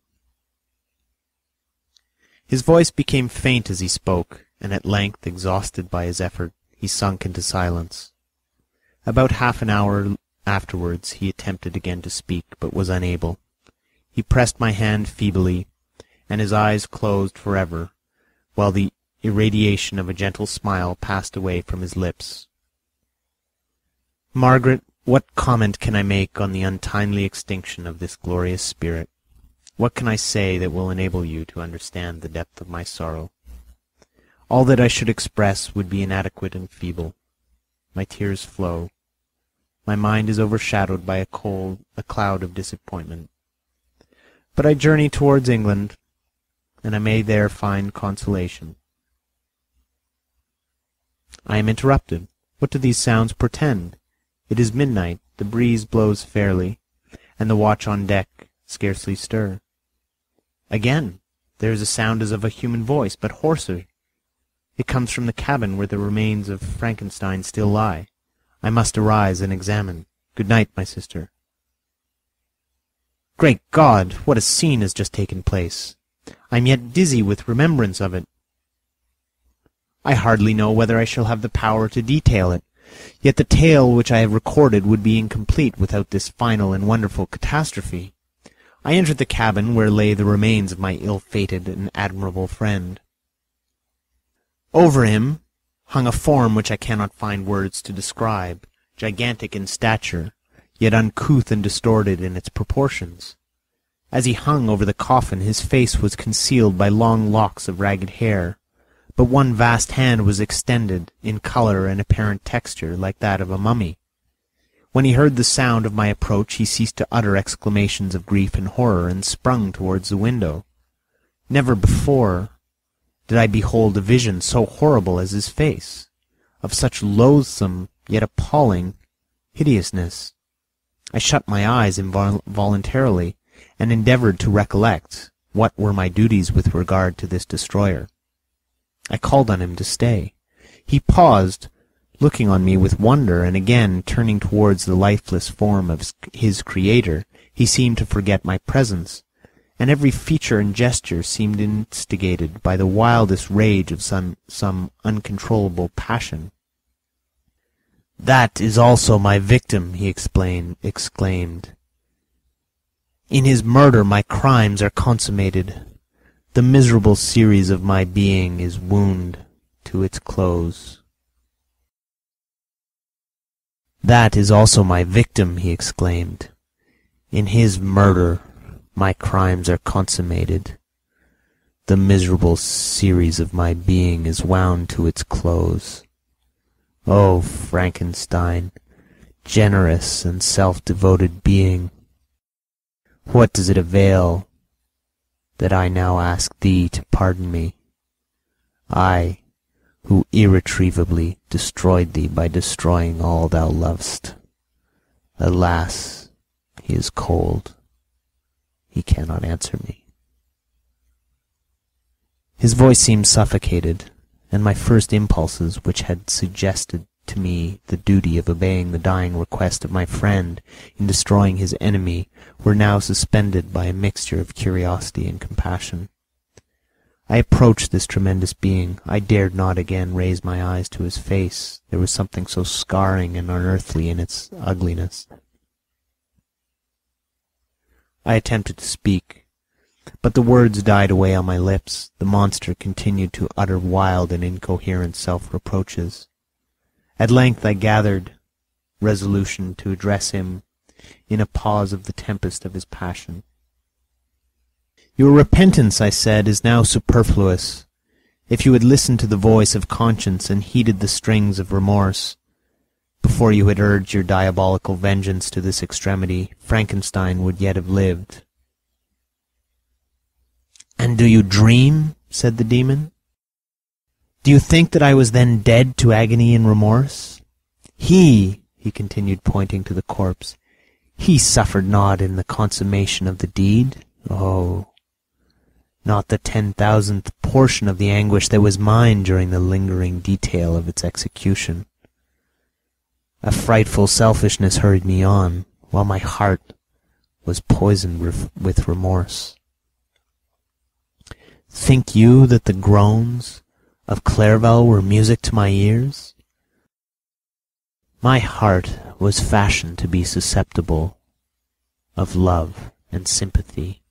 His voice became faint as he spoke, and at length, exhausted by his effort, he sunk into silence. About half an hour afterwards he attempted again to speak, but was unable. He pressed my hand feebly, and his eyes closed forever, while the irradiation of a gentle smile passed away from his lips. Margaret, what comment can I make on the untimely extinction of this glorious spirit? What can I say that will enable you to understand the depth of my sorrow? All that I should express would be inadequate and feeble. My tears flow. My mind is overshadowed by a cloud of disappointment. But I journey towards England, and I may there find consolation. I am interrupted. What do these sounds portend? It is midnight, the breeze blows fairly, and the watch on deck scarcely stir. Again, there is a sound as of a human voice, but hoarser. It comes from the cabin where the remains of Frankenstein still lie. I must arise and examine. Good night, my sister. Great God! What a scene has just taken place! I am yet dizzy with remembrance of it. I hardly know whether I shall have the power to detail it. Yet the tale which I have recorded would be incomplete without this final and wonderful catastrophe. I entered the cabin where lay the remains of my ill-fated and admirable friend. Over him hung a form which I cannot find words to describe, gigantic in stature, yet uncouth and distorted in its proportions. As he hung over the coffin, his face was concealed by long locks of ragged hair, but one vast hand was extended, in colour and apparent texture, like that of a mummy. When he heard the sound of my approach, he ceased to utter exclamations of grief and horror, and sprung towards the window. Never before did I behold a vision so horrible as his face, of such loathsome yet appalling hideousness. I shut my eyes involuntarily, and endeavoured to recollect what were my duties with regard to this destroyer. I called on him to stay. He paused, looking on me with wonder, and again turning towards the lifeless form of his creator, he seemed to forget my presence, and every feature and gesture seemed instigated by the wildest rage of some uncontrollable passion. "That is also my victim," he exclaimed. "In his murder my crimes are consummated. The miserable series of my being is wound to its close." "That is also my victim," he exclaimed. "In his murder my crimes are consummated. The miserable series of my being is wound to its close. O Frankenstein, generous and self-devoted being, what does it avail that I now ask thee to pardon me? I, who irretrievably destroyed thee by destroying all thou lovest. Alas, he is cold. He cannot answer me." His voice seemed suffocated, and my first impulses, which had suggested to me the duty of obeying the dying request of my friend in destroying his enemy, were now suspended by a mixture of curiosity and compassion. I approached this tremendous being. I dared not again raise my eyes to his face. There was something so scarring and unearthly in its ugliness. I attempted to speak, but the words died away on my lips. The monster continued to utter wild and incoherent self-reproaches. At length I gathered resolution to address him in a pause of the tempest of his passion. "Your repentance," I said, "is now superfluous. If you had listened to the voice of conscience and heeded the strings of remorse, before you had urged your diabolical vengeance to this extremity, Frankenstein would yet have lived." "And do you dream?" said the demon. "Do you think that I was then dead to agony and remorse? He continued, pointing to the corpse, "he suffered not in the consummation of the deed. Oh, not the 10,000th portion of the anguish that was mine during the lingering detail of its execution. A frightful selfishness hurried me on, while my heart was poisoned with remorse. Think you that the groans of Clerval were music to my ears? My heart was fashioned to be susceptible of love and sympathy,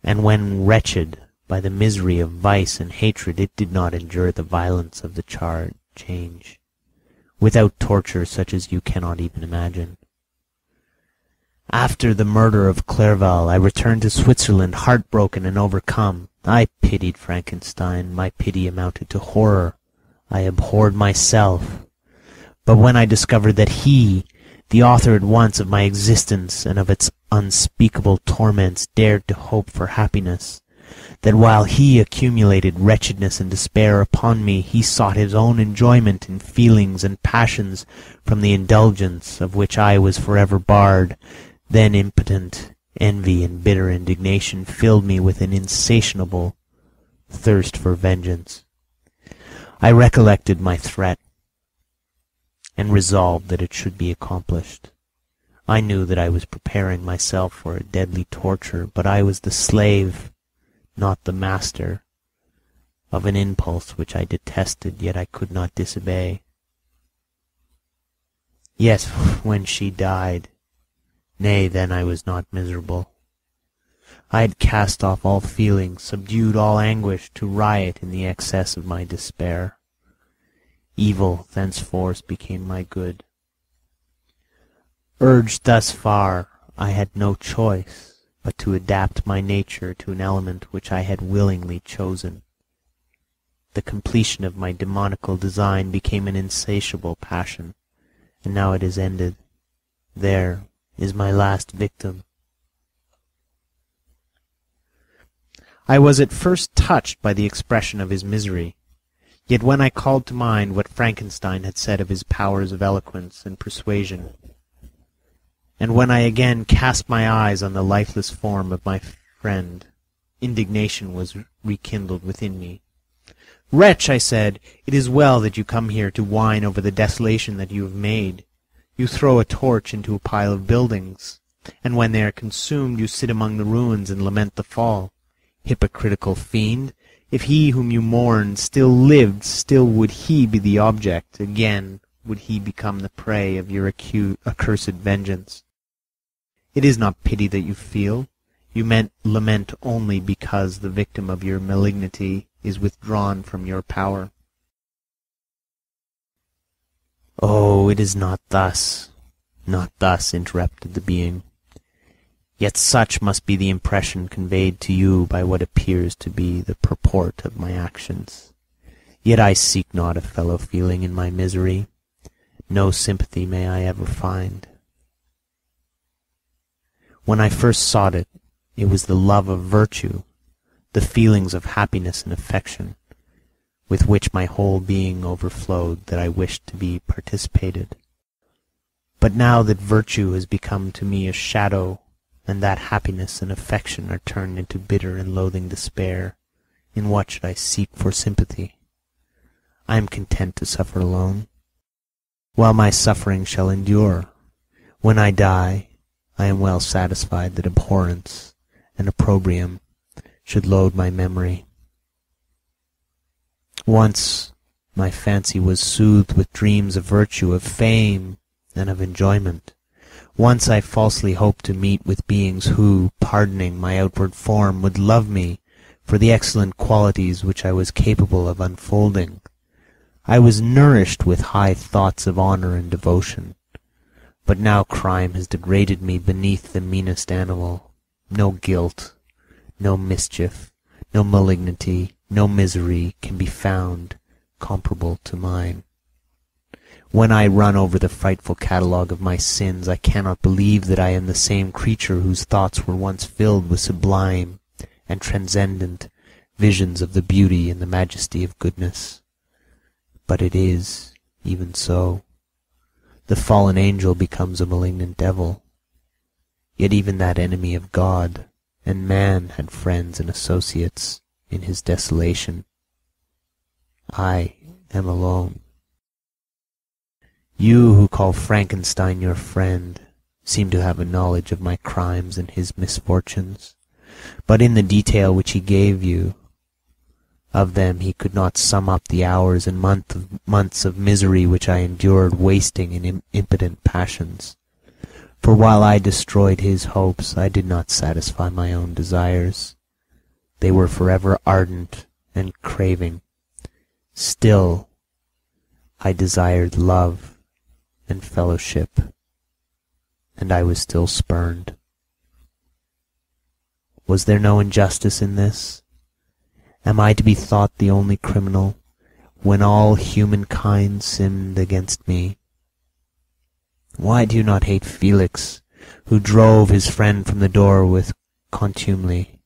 and when wretched by the misery of vice and hatred, it did not endure the violence of the change, without torture such as you cannot even imagine. After the murder of Clerval, I returned to Switzerland heartbroken and overcome. I pitied Frankenstein. My pity amounted to horror. I abhorred myself. But when I discovered that he, the author at once of my existence and of its unspeakable torments, dared to hope for happiness, that while he accumulated wretchedness and despair upon me, he sought his own enjoyment in feelings and passions from the indulgence of which I was forever barred, then impotent envy and bitter indignation filled me with an insatiable thirst for vengeance. I recollected my threat, and resolved that it should be accomplished. I knew that I was preparing myself for a deadly torture, but I was the slave, not the master, of an impulse which I detested, yet I could not disobey. Yet when she died, nay, then I was not miserable. I had cast off all feeling, subdued all anguish, to riot in the excess of my despair. Evil thenceforth became my good. Urged thus far, I had no choice but to adapt my nature to an element which I had willingly chosen. The completion of my demoniacal design became an insatiable passion, and now it is ended. There is my last victim. I was at first touched by the expression of his misery, yet when I called to mind what Frankenstein had said of his powers of eloquence and persuasion, and when I again cast my eyes on the lifeless form of my friend, indignation was rekindled within me. "Wretch," I said, "it is well that you come here to whine over the desolation that you have made. You throw a torch into a pile of buildings, and when they are consumed you sit among the ruins and lament the fall. Hypocritical fiend! If he whom you mourn still lived, still would he be the object, again would he become the prey of your accursed vengeance. It is not pity that you feel. You lament only because the victim of your malignity is withdrawn from your power." "Oh, it is not thus, not thus," interrupted the being. "Yet such must be the impression conveyed to you by what appears to be the purport of my actions. Yet I seek not a fellow-feeling in my misery. No sympathy may I ever find. When I first sought it, it was the love of virtue, the feelings of happiness and affection, with which my whole being overflowed, that I wished to be participated. But now that virtue has become to me a shadow, and that happiness and affection are turned into bitter and loathing despair, in what should I seek for sympathy? I am content to suffer alone, while my suffering shall endure. When I die, I am well satisfied that abhorrence and opprobrium should load my memory. Once my fancy was soothed with dreams of virtue, of fame, and of enjoyment. Once I falsely hoped to meet with beings who, pardoning my outward form, would love me for the excellent qualities which I was capable of unfolding. I was nourished with high thoughts of honor and devotion. But now crime has degraded me beneath the meanest animal. No guilt, no mischief, no malignity, no misery can be found comparable to mine. When I run over the frightful catalogue of my sins, I cannot believe that I am the same creature whose thoughts were once filled with sublime and transcendent visions of the beauty and the majesty of goodness. But it is even so. The fallen angel becomes a malignant devil. Yet even that enemy of God, and man had friends and associates in his desolation. I am alone. You who call Frankenstein your friend seem to have a knowledge of my crimes and his misfortunes, but in the detail which he gave you of them he could not sum up the hours and months of misery which I endured wasting in impotent passions. For while I destroyed his hopes, I did not satisfy my own desires. They were forever ardent and craving. Still, I desired love and fellowship, and I was still spurned. Was there no injustice in this? Am I to be thought the only criminal, when all humankind sinned against me? Why do you not hate Felix, who drove his friend from the door with contumely?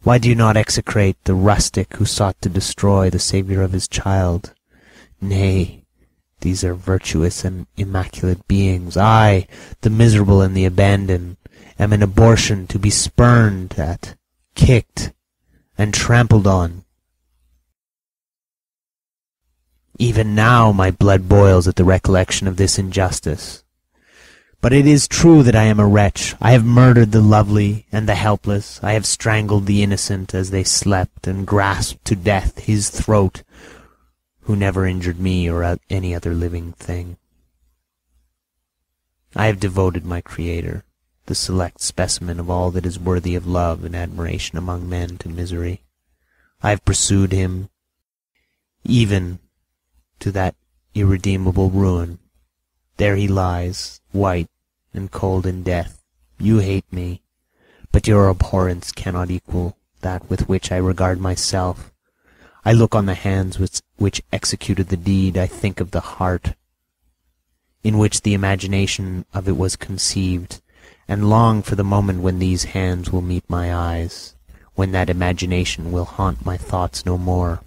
Why do you not execrate the rustic who sought to destroy the Saviour of his child? Nay, these are virtuous and immaculate beings. I, the miserable and the abandoned, am an abortion to be spurned at, kicked, and trampled on. Even now my blood boils at the recollection of this injustice. But it is true that I am a wretch. I have murdered the lovely and the helpless. I have strangled the innocent as they slept, and grasped to death his throat, who never injured me or any other living thing. I have devoted my Creator, the select specimen of all that is worthy of love and admiration among men, to misery. I have pursued him even to that irredeemable ruin. There he lies, white and cold in death. You hate me, but your abhorrence cannot equal that with which I regard myself. I look on the hands which executed the deed. I think of the heart in which the imagination of it was conceived, and long for the moment when these hands will meet my eyes, when that imagination will haunt my thoughts no more.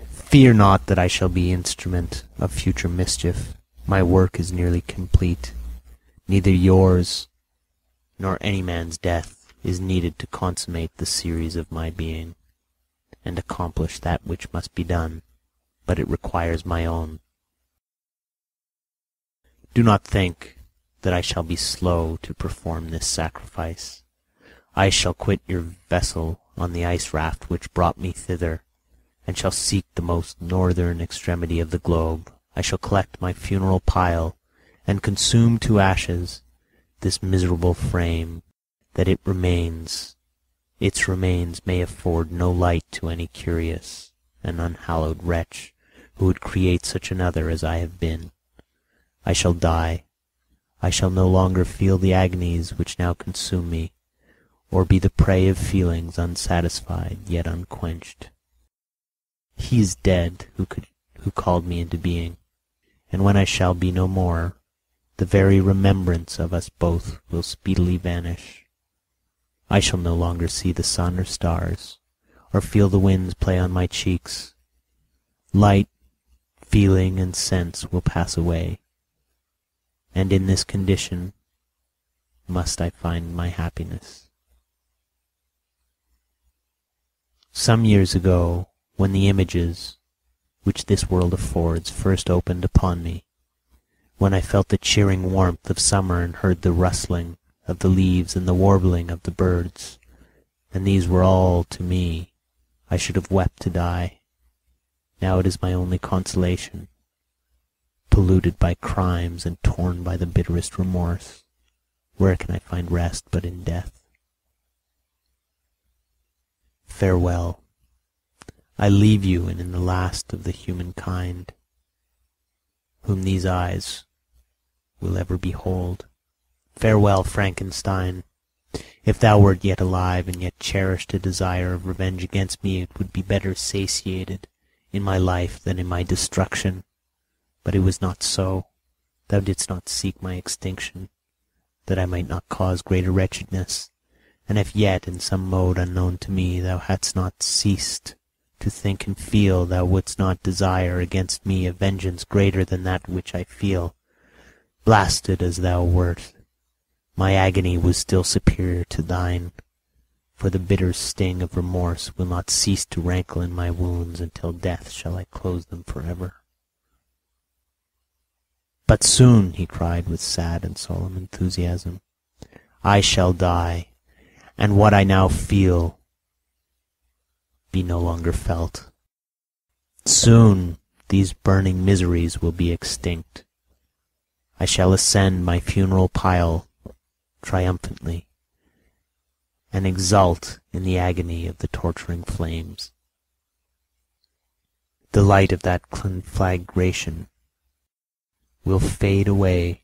Fear not that I shall be instrument of future mischief. My work is nearly complete. Neither yours nor any man's death is needed to consummate the series of my being, and accomplish that which must be done, but it requires my own. Do not think that I shall be slow to perform this sacrifice. I shall quit your vessel on the ice raft which brought me thither, and shall seek the most northern extremity of the globe. I shall collect my funeral pile, and consume to ashes this miserable frame, that its remains may afford no light to any curious and unhallowed wretch who would create such another as I have been. I shall die. I shall no longer feel the agonies which now consume me, or be the prey of feelings unsatisfied yet unquenched. He is dead who called me into being, and when I shall be no more, the very remembrance of us both will speedily vanish. I shall no longer see the sun or stars, or feel the winds play on my cheeks. Light, feeling, and sense will pass away, and in this condition must I find my happiness. Some years ago, when the images which this world affords first opened upon me, when I felt the cheering warmth of summer and heard the rustling of the leaves and the warbling of the birds, and these were all to me, I should have wept to die. Now it is my only consolation. Polluted by crimes and torn by the bitterest remorse, where can I find rest but in death? Farewell. I leave you in the last of the humankind, whom these eyes will ever behold. Farewell, Frankenstein. If thou wert yet alive, and yet cherished a desire of revenge against me, it would be better satiated in my life than in my destruction. But it was not so. Thou didst not seek my extinction, that I might not cause greater wretchedness. And if yet, in some mode unknown to me, thou hadst not ceased to think and feel, thou wouldst not desire against me a vengeance greater than that which I feel. Blasted as thou wert, my agony was still superior to thine. for the bitter sting of remorse will not cease to rankle in my wounds until death shall I close them forever. But soon, he cried with sad and solemn enthusiasm, I shall die, and what I now feel be no longer felt. Soon these burning miseries will be extinct. I shall ascend my funeral pile triumphantly, and exult in the agony of the torturing flames. The light of that conflagration will fade away.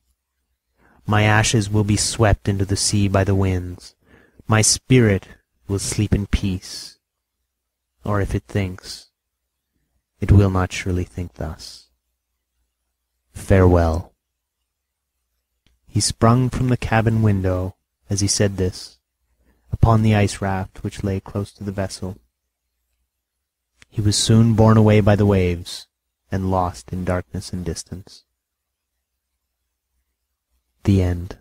My ashes will be swept into the sea by the winds. My spirit will sleep in peace, or if it thinks, it will not surely think thus. Farewell. He sprung from the cabin window, as he said this, upon the ice raft which lay close to the vessel. He was soon borne away by the waves, and lost in darkness and distance. The End.